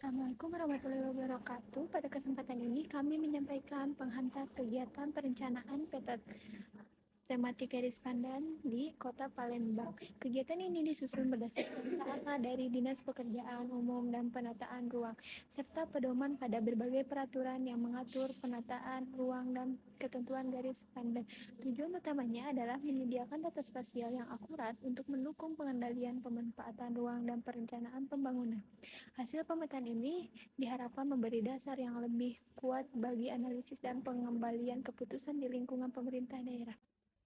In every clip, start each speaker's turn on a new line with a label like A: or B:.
A: Assalamualaikum warahmatullahi wabarakatuh. Pada kesempatan ini kami menyampaikan penghantar kegiatan perencanaan peta tematik garis pandan di Kota Palembang. Kegiatan ini disusun berdasarkan arahan dari Dinas Pekerjaan Umum dan Penataan Ruang, serta pedoman pada berbagai peraturan yang mengatur penataan ruang dan ketentuan garis pandan. Tujuan utamanya adalah menyediakan data spasial yang akurat untuk mendukung pengendalian pemanfaatan ruang dan perencanaan pembangunan. Hasil pemetaan ini diharapkan memberi dasar yang lebih kuat bagi analisis dan pengembalian keputusan di lingkungan pemerintah daerah.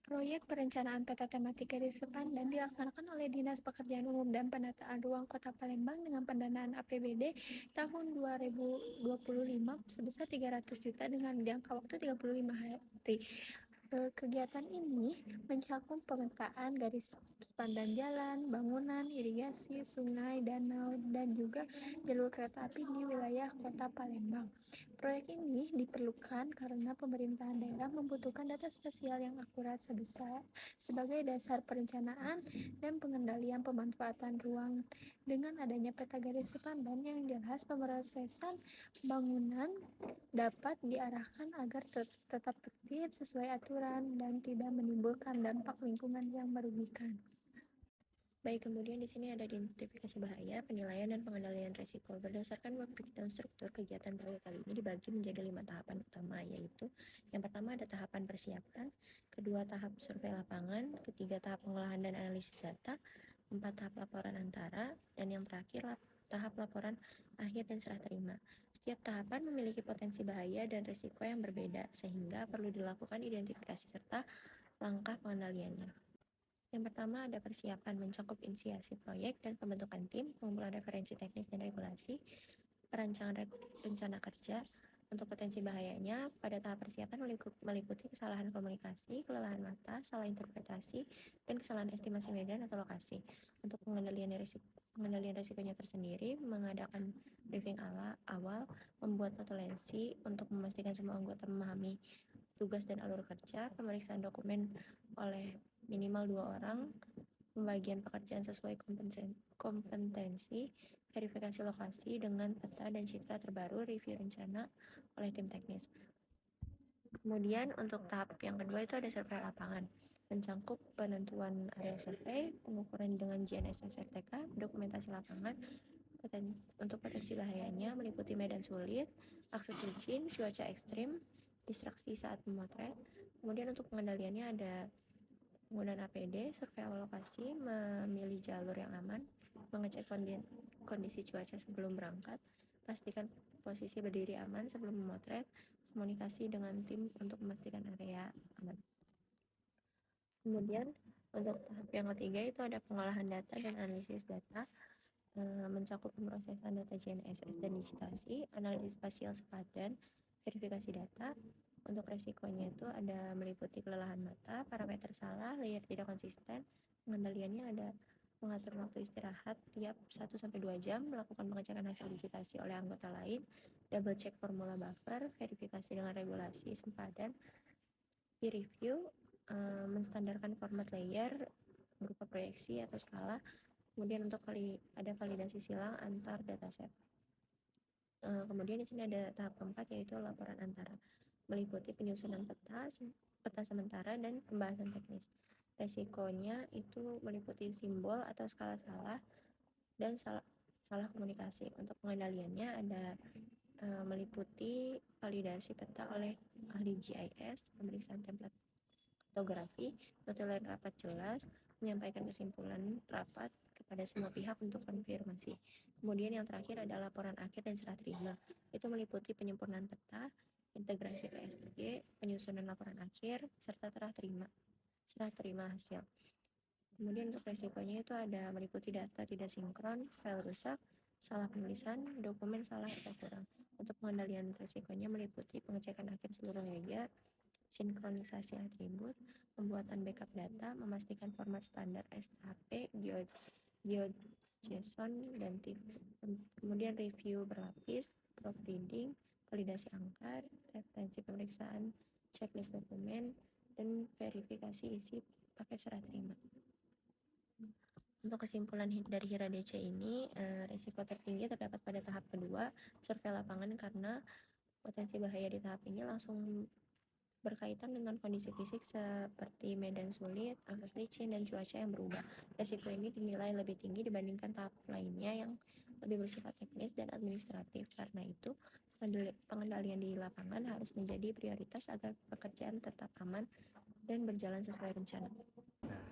A: Proyek perencanaan peta tematik garis pandan dilaksanakan oleh Dinas Pekerjaan Umum dan Penataan Ruang Kota Palembang dengan pendanaan APBD tahun 2025 sebesar 300 juta dengan jangka waktu 35 hari. Kegiatan ini mencakup pemetaan garis pandan jalan, bangunan, irigasi, sungai, danau, dan juga jalur kereta api di wilayah Kota Palembang. Proyek ini diperlukan karena pemerintahan daerah membutuhkan data spasial yang akurat sebagai dasar perencanaan dan pengendalian pemanfaatan ruang. Dengan adanya peta garis pandan yang jelas, pemrosesan bangunan dapat diarahkan agar tetap tertib sesuai aturan dan tidak menimbulkan dampak lingkungan yang merugikan. Baik, kemudian di sini ada identifikasi bahaya, penilaian dan pengendalian risiko. Berdasarkan work breakdown struktur kegiatan proyek kali ini dibagi menjadi 5 tahapan utama, yaitu yang pertama ada tahapan persiapan, kedua tahap survei lapangan, ketiga tahap pengolahan dan analisis data, 4 tahap laporan antara, dan yang terakhir tahap laporan akhir dan serah terima. Setiap tahapan memiliki potensi bahaya dan risiko yang berbeda, sehingga perlu dilakukan identifikasi serta langkah pengendaliannya. Yang pertama ada persiapan, mencakup inisiasi proyek dan pembentukan tim, pengumpulan referensi teknis dan regulasi, perancangan rencana kerja. Untuk potensi bahayanya, pada tahap persiapan meliputi kesalahan komunikasi, kelelahan mata, salah interpretasi, dan kesalahan estimasi medan atau lokasi. Untuk pengendalian risikonya tersendiri, mengadakan briefing awal, membuat notulensi untuk memastikan semua anggota memahami tugas dan alur kerja, pemeriksaan dokumen oleh minimal 2 orang, pembagian pekerjaan sesuai kompetensi, verifikasi lokasi dengan peta dan citra terbaru, review rencana oleh tim teknis. Kemudian untuk tahap yang kedua itu ada survei lapangan, mencakup penentuan area survei, pengukuran dengan GNSS RTK, dokumentasi lapangan. Untuk potensi bahayanya meliputi medan sulit, akses licin, cuaca ekstrim, distraksi saat memotret. Kemudian untuk pengendaliannya ada penggunaan APD, survei awal lokasi, memilih jalur yang aman, mengecek kondisi cuaca sebelum berangkat, pastikan posisi berdiri aman sebelum memotret, komunikasi dengan tim untuk memastikan area aman. Kemudian untuk tahap yang ketiga itu ada pengolahan data dan analisis data, mencakup pemrosesan data GNSS dan digitasi, analisis spasial sepadan, verifikasi data. Untuk resikonya itu ada meliputi kelelahan mata, parameter salah, layer tidak konsisten. Pengendaliannya ada mengatur waktu istirahat tiap 1-2 jam, melakukan pengecekan hasil digitasi oleh anggota lain, double check formula buffer, verifikasi dengan regulasi sempadan, peer review, menstandarkan format layer berupa proyeksi atau skala. Kemudian untuk ada validasi silang antar dataset. Kemudian di sini ada tahap keempat yaitu laporan antara, meliputi penyusunan peta sementara dan pembahasan teknis. Resikonya itu meliputi simbol atau skala salah dan salah komunikasi. Untuk pengendaliannya ada meliputi validasi peta oleh ahli GIS, pemeriksaan template kartografi, notulen rapat jelas, menyampaikan kesimpulan rapat kepada semua pihak untuk konfirmasi. Kemudian yang terakhir ada laporan akhir dan serah terima. Itu meliputi penyempurnaan peta, integrasi ke STG, penyusunan laporan akhir, serta serah terima hasil. Kemudian untuk resikonya itu ada meliputi data tidak sinkron, file rusak, salah penulisan, dokumen salah atau kurang. Untuk pengendalian resikonya meliputi pengecekan akhir seluruh layer, sinkronisasi atribut, pembuatan backup data, memastikan format standar SHP, GeoJSON, dan TIFF. Kemudian review berlapis, proofreading, validasi angka, referensi pemeriksaan, checklist dokumen, dan verifikasi isi paket serah terima. Untuk kesimpulan dari HIRA DC ini, risiko tertinggi terdapat pada tahap kedua, kedua, survei lapangan karena potensi bahaya di tahap ini langsung berkaitan dengan kondisi fisik seperti medan sulit, akses licin, dan cuaca yang berubah. Resiko ini dinilai lebih tinggi dibandingkan tahap lainnya yang lebih bersifat teknis dan administratif. Karena itu, pengendalian di lapangan harus menjadi prioritas agar pekerjaan tetap aman dan berjalan sesuai rencana.
B: Nah,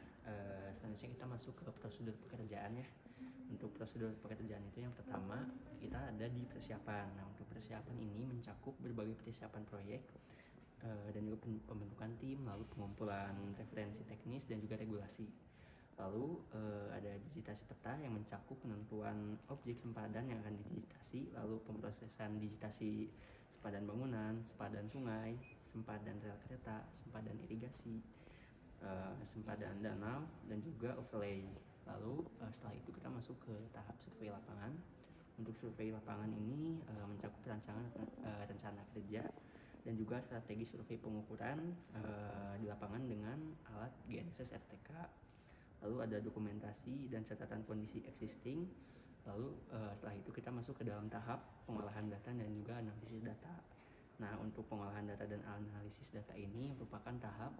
B: selanjutnya kita masuk ke prosedur pekerjaan ya. Untuk prosedur pekerjaan itu yang pertama kita ada di persiapan. Nah, untuk persiapan ini mencakup berbagai persiapan proyek dan juga pembentukan tim, lalu pengumpulan referensi teknis dan juga regulasi. Lalu ada digitasi peta yang mencakup penentuan objek sempadan yang akan didigitasi, lalu pemrosesan digitasi sempadan bangunan, sempadan sungai, sempadan rel kereta, sempadan irigasi, sempadan danau, dan juga overlay. Lalu setelah itu kita masuk ke tahap survei lapangan. Untuk survei lapangan ini mencakup rancangan rencana kerja dan juga strategi survei pengukuran di lapangan dengan alat GNSS RTK. Lalu ada dokumentasi dan catatan kondisi existing. Lalu setelah itu kita masuk ke dalam tahap pengolahan data dan juga analisis data. Nah, untuk pengolahan data dan analisis data ini merupakan tahap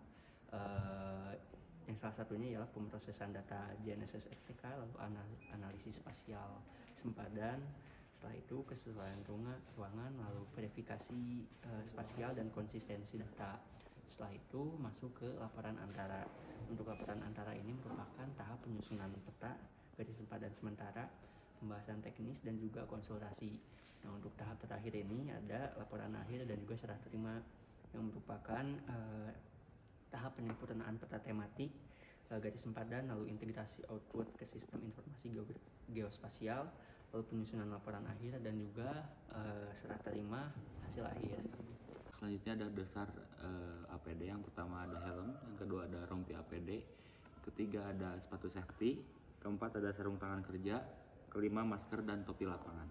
B: yang salah satunya ialah pemrosesan data GNSS RTK, lalu analisis spasial sempadan. Setelah itu kesesuaian ruangan, lalu verifikasi spasial dan konsistensi data. Setelah itu masuk ke laporan antara. Untuk laporan antara ini merupakan tahap penyusunan peta, garis sempadan sementara, pembahasan teknis dan juga konsultasi. Nah, untuk tahap terakhir ini ada laporan akhir dan juga serah terima yang merupakan tahap penyempurnaan peta tematik, garis sempadan, lalu integrasi output ke sistem informasi geospasial, lalu penyusunan laporan akhir dan juga serah terima hasil akhir.
C: Selanjutnya ada daftar APD. Yang pertama ada helm, yang kedua ada rompi APD, ketiga ada sepatu safety, keempat ada sarung tangan kerja, kelima masker dan topi lapangan.